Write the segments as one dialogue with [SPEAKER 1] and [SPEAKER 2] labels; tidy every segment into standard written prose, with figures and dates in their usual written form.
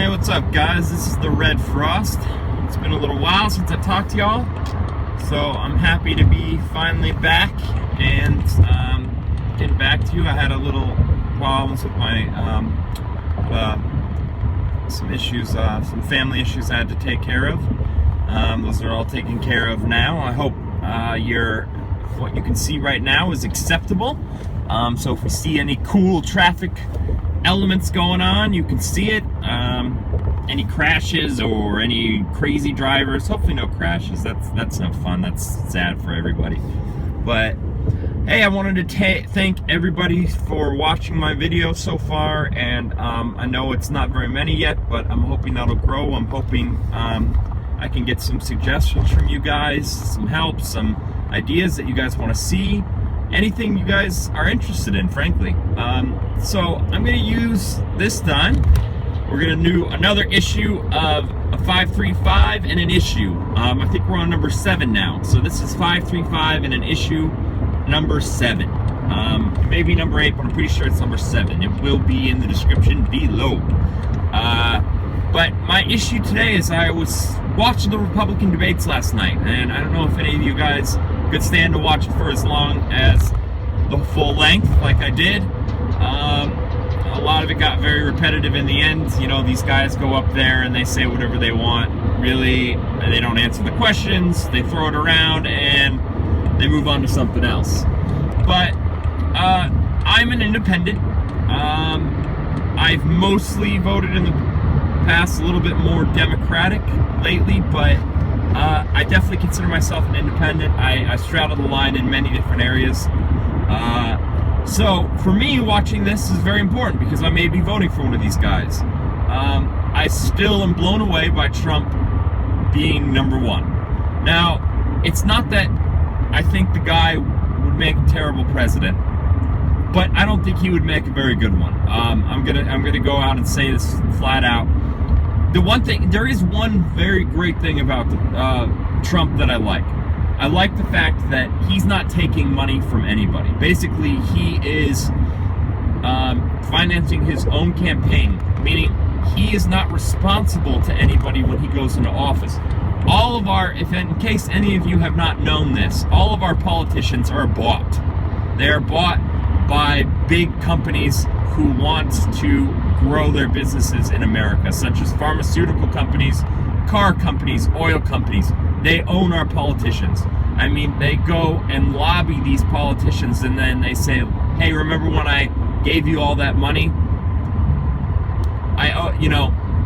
[SPEAKER 1] Hey, what's up, guys? This is the Red Frost. It's been a little while since I talked to y'all, so I'm happy to be finally back and getting back to you. I had a little problems with my some issues, some family issues I had to take care of. Those are all taken care of now. I hope what you can see right now is acceptable. So if we see any cool traffic elements going on, you can see it. Any crashes or any crazy drivers, hopefully no crashes. That's no fun. That's sad for everybody. But hey, I wanted to thank everybody for watching my video so far, and I know it's not very many yet, but I'm hoping that'll grow. I'm hoping I can get some suggestions from you guys, some help, some ideas that you guys want to see, anything you guys are interested in, frankly. So I'm going to use this time, we're going to do another issue of a 535 and an issue. I think we're on number 7 now. So this is 535 and an issue number 7. Maybe number 8, but I'm pretty sure it's number 7. It will be in the description below. But my issue today is I was watching the Republican debates last night, and I don't know if any of you guys could stand to watch it for as long as the full length like I did. A lot of it got very repetitive in the end. You know, these guys go up there and they say whatever they want. Really, they don't answer the questions, they throw it around, and they move on to something else. But I'm an independent. I've mostly voted in the past a little bit more Democratic lately, but I definitely consider myself an independent. I straddle the line in many different areas. So for me, watching this is very important because I may be voting for one of these guys. I still am blown away by Trump being number 1. Now, it's not that I think the guy would make a terrible president, but I don't think he would make a very good one. I'm gonna go out and say this flat out. There is one very great thing about Trump that I like. I like the fact that he's not taking money from anybody. Basically, he is financing his own campaign, meaning he is not responsible to anybody when he goes into office. All of our, if in case any of you have not known this, all of our politicians are bought. They are bought by big companies who want to grow their businesses in America, such as pharmaceutical companies, car companies, oil companies. They own our politicians. I mean, they go and lobby these politicians, and then they say, hey, remember when I gave you all that money?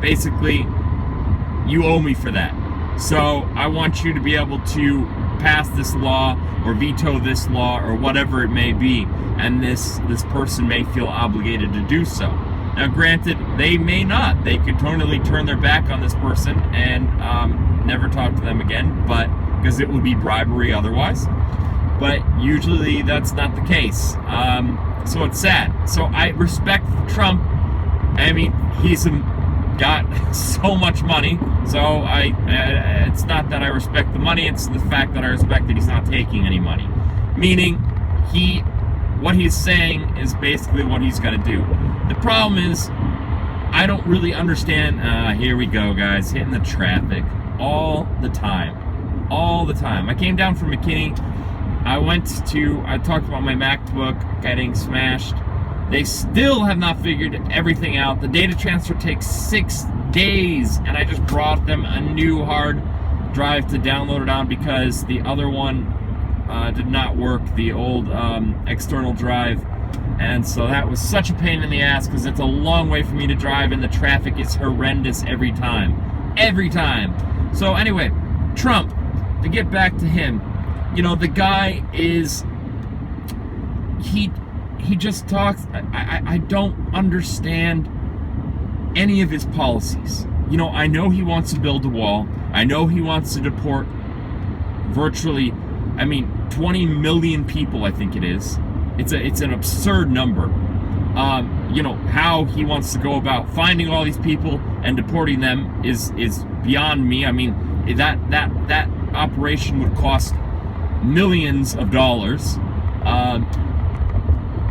[SPEAKER 1] Basically, you owe me for that. So I want you to be able to pass this law or veto this law or whatever it may be, and this person may feel obligated to do so. Now, granted, they may not. They could totally turn their back on this person and never talk to them again, but because it would be bribery otherwise. But usually that's not the case. So it's sad. So I respect Trump. I mean, he's got so much money. So it's not that I respect the money. It's the fact that I respect that he's not taking any money. Meaning, what he's saying is basically what he's got to do. The problem is, I don't really understand. Here we go, guys, hitting the traffic all the time. All the time. I came down from McKinney. I talked about my MacBook getting smashed. They still have not figured everything out. The data transfer takes 6 days, and I just brought them a new hard drive to download it on because the other one did not work, the old external drive. And so that was such a pain in the ass because it's a long way for me to drive, and the traffic is horrendous every time. Every time. So anyway, Trump, to get back to him, you know, the guy is, he just talks, I don't understand any of his policies. You know, I know he wants to build a wall. I know he wants to deport virtually, 20 million people, I think it is. It's an absurd number. You know, how he wants to go about finding all these people and deporting them is beyond me. I mean, that operation would cost millions of dollars.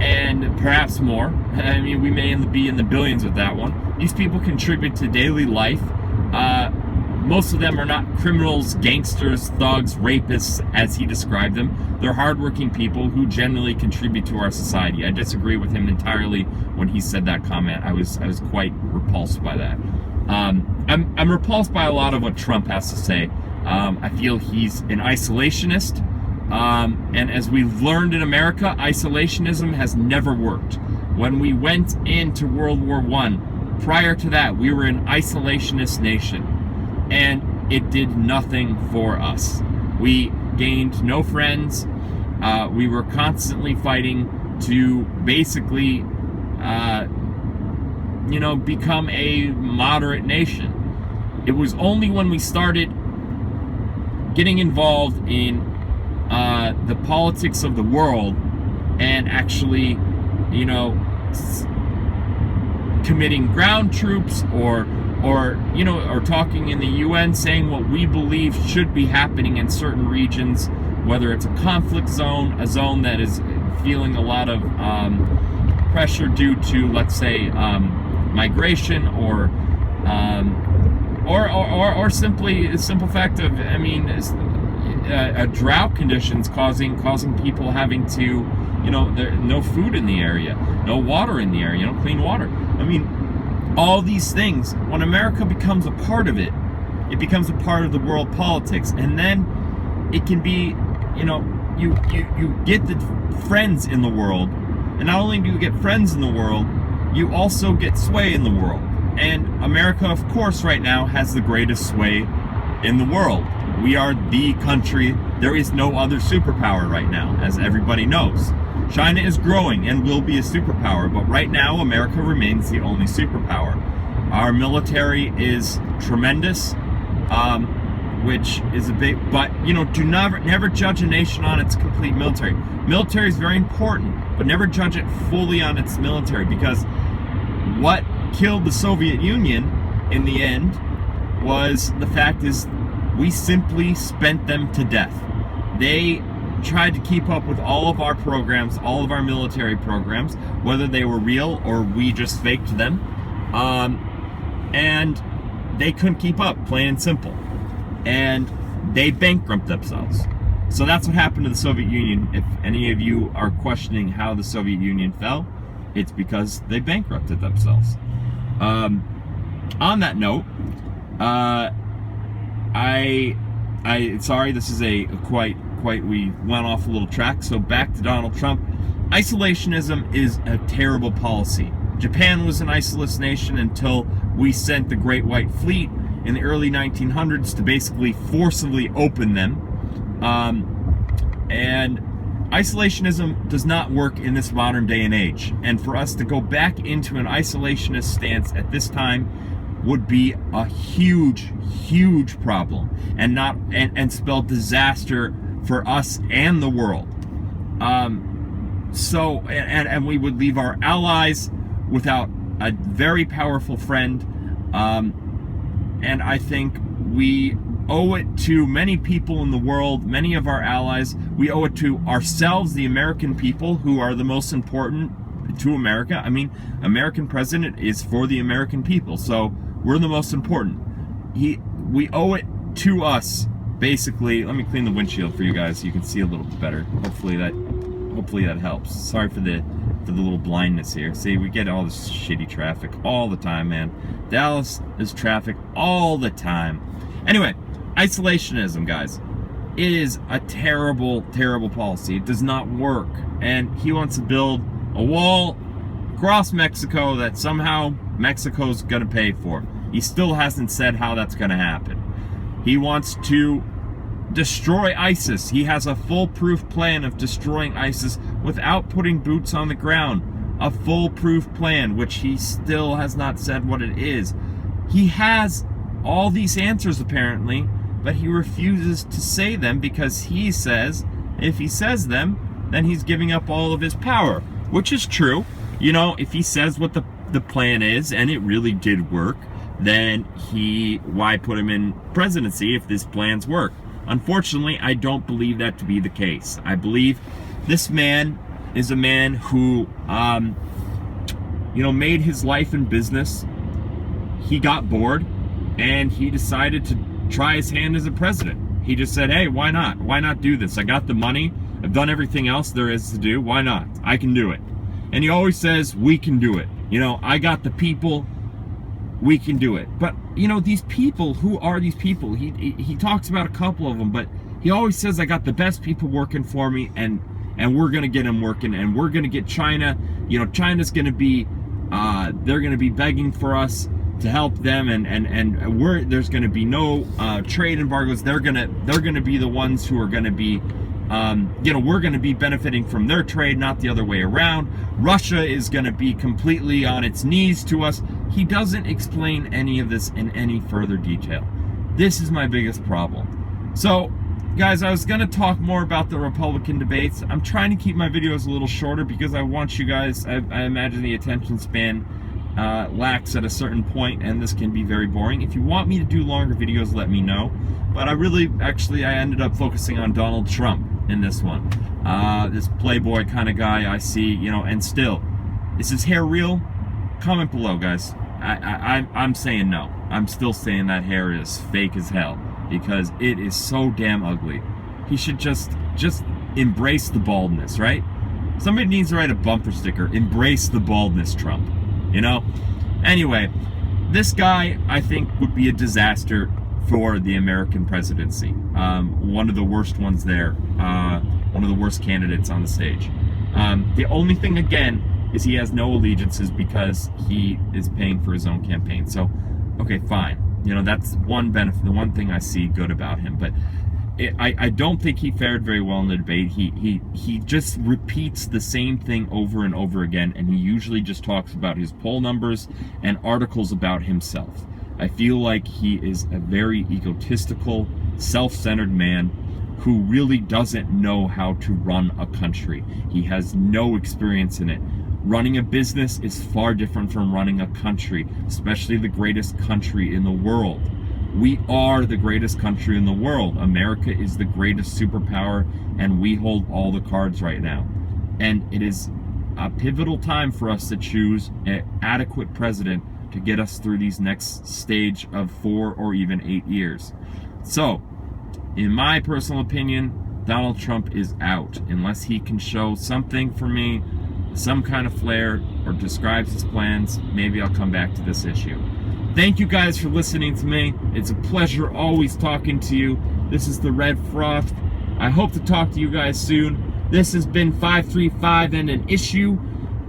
[SPEAKER 1] and perhaps more. I mean, we may be in the billions with that one. These people contribute to daily life. Most of them are not criminals, gangsters, thugs, rapists, as he described them. They're hardworking people who generally contribute to our society. I disagree with him entirely when he said that comment. I was quite repulsed by that. I'm repulsed by a lot of what Trump has to say. I feel he's an isolationist. And as we've learned in America, isolationism has never worked. When we went into World War I, prior to that, we were an isolationist nation. And it did nothing for us. We gained no friends. We were constantly fighting to basically, become a moderate nation. It was only when we started getting involved in the politics of the world and actually, committing ground troops or talking in the UN, saying what we believe should be happening in certain regions, whether it's a conflict zone, a zone that is feeling a lot of pressure due to, let's say, migration, or simply the simple fact of, drought conditions causing people having to, no food in the area, no water in the area, clean water. All these things, when America becomes a part of it, it becomes a part of the world politics, and then it can be, you get the friends in the world, and not only do you get friends in the world, you also get sway in the world. And America, of course, right now has the greatest sway in the world. We are the country. There is no other superpower right now, as everybody knows. China is growing and will be a superpower, but right now America remains the only superpower. Our military is tremendous, which is a big, but do never judge a nation on its complete military. Military is very important, but never judge it fully on its military, because what killed the Soviet Union in the end was the fact is we simply spent them to death. They tried to keep up with all of our programs, all of our military programs, whether they were real or we just faked them, and they couldn't keep up, plain and simple, and they bankrupted themselves. So that's what happened to the Soviet Union. If any of you are questioning how the Soviet Union fell, it's because they bankrupted themselves. On that note, sorry, this is quite, we went off a little track, so back to Donald Trump. Isolationism is a terrible policy. Japan was an isolationist nation until we sent the Great White Fleet in the early 1900s to basically forcibly open them. And isolationism does not work in this modern day and age. And for us to go back into an isolationist stance at this time would be a huge, huge problem, and spell disaster for us and the world. And we would leave our allies without a very powerful friend. And I think we owe it to many people in the world, many of our allies. We owe it to ourselves, the American people, who are the most important to America. American president is for the American people, so we're the most important. We owe it to us, basically. Let me clean the windshield for you guys so you can see a little bit better. Hopefully that helps. Sorry for the little blindness here. See, we get all this shitty traffic all the time, man. Dallas is traffic all the time. Anyway, isolationism, guys. It is a terrible, terrible policy. It does not work. And he wants to build a wall across Mexico that somehow Mexico's going to pay for. He still hasn't said how that's going to happen. He wants to destroy ISIS. He has a foolproof plan of destroying ISIS without putting boots on the ground. A foolproof plan, which he still has not said what it is. He has all these answers apparently, but he refuses to say them because he says if he says them, then he's giving up all of his power, which is true. If he says what the plan is and it really did work, then why put him in presidency if this plans work? Unfortunately, I don't believe that to be the case. I believe this man is a man who, made his life in business. He got bored and he decided to try his hand as a president. He just said, hey, why not? Why not do this? I got the money. I've done everything else there is to do. Why not? I can do it. And he always says, we can do it. I got the people. We can do it. But, these people, who are these people? He talks about a couple of them, but he always says, I got the best people working for me, and we're going to get them working, and we're going to get China. China's going to be, they're going to be begging for us to help them, and there's going to be no trade embargoes. They're going to be the ones who are going to be, we're going to be benefiting from their trade, not the other way around. Russia is going to be completely on its knees to us. He doesn't explain any of this in any further detail. This is my biggest problem. So, guys, I was going to talk more about the Republican debates. I'm trying to keep my videos a little shorter because I want you guys, I imagine the attention span lacks at a certain point, and this can be very boring. If you want me to do longer videos, let me know. But I ended up focusing on Donald Trump in this one. This playboy kind of guy I see, and still, is his hair real? Comment below, guys. I'm saying no. I'm still saying that hair is fake as hell because it is so damn ugly. He should just embrace the baldness, right? Somebody needs to write a bumper sticker, embrace the baldness, Trump. Anyway, this guy, I think, would be a disaster for the American presidency. One of the worst ones there. One of the worst candidates on the stage. The only thing, again, is he has no allegiances because he is paying for his own campaign. So, okay, fine. That's one benefit, the one thing I see good about him. But I don't think he fared very well in the debate. He just repeats the same thing over and over again, and he usually just talks about his poll numbers and articles about himself. I feel like he is a very egotistical, self-centered man who really doesn't know how to run a country. He has no experience in it. Running a business is far different from running a country, especially the greatest country in the world. We are the greatest country in the world. America is the greatest superpower, and we hold all the cards right now. And it is a pivotal time for us to choose an adequate president to get us through these next stage of 4 or even 8 years. So, in my personal opinion, Donald Trump is out unless he can show something for me, some kind of flair, or describes his plans. Maybe I'll come back to this issue. Thank you guys for listening to me. It's a pleasure always talking to you. This is the Red Frost. I hope to talk to you guys soon. This has been 535 and an issue,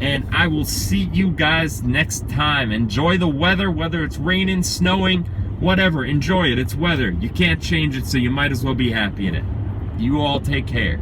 [SPEAKER 1] and I will see you guys next time. Enjoy the weather, whether it's raining, snowing, whatever. Enjoy it. It's weather. You can't change it, so you might as well be happy in it. You all take care.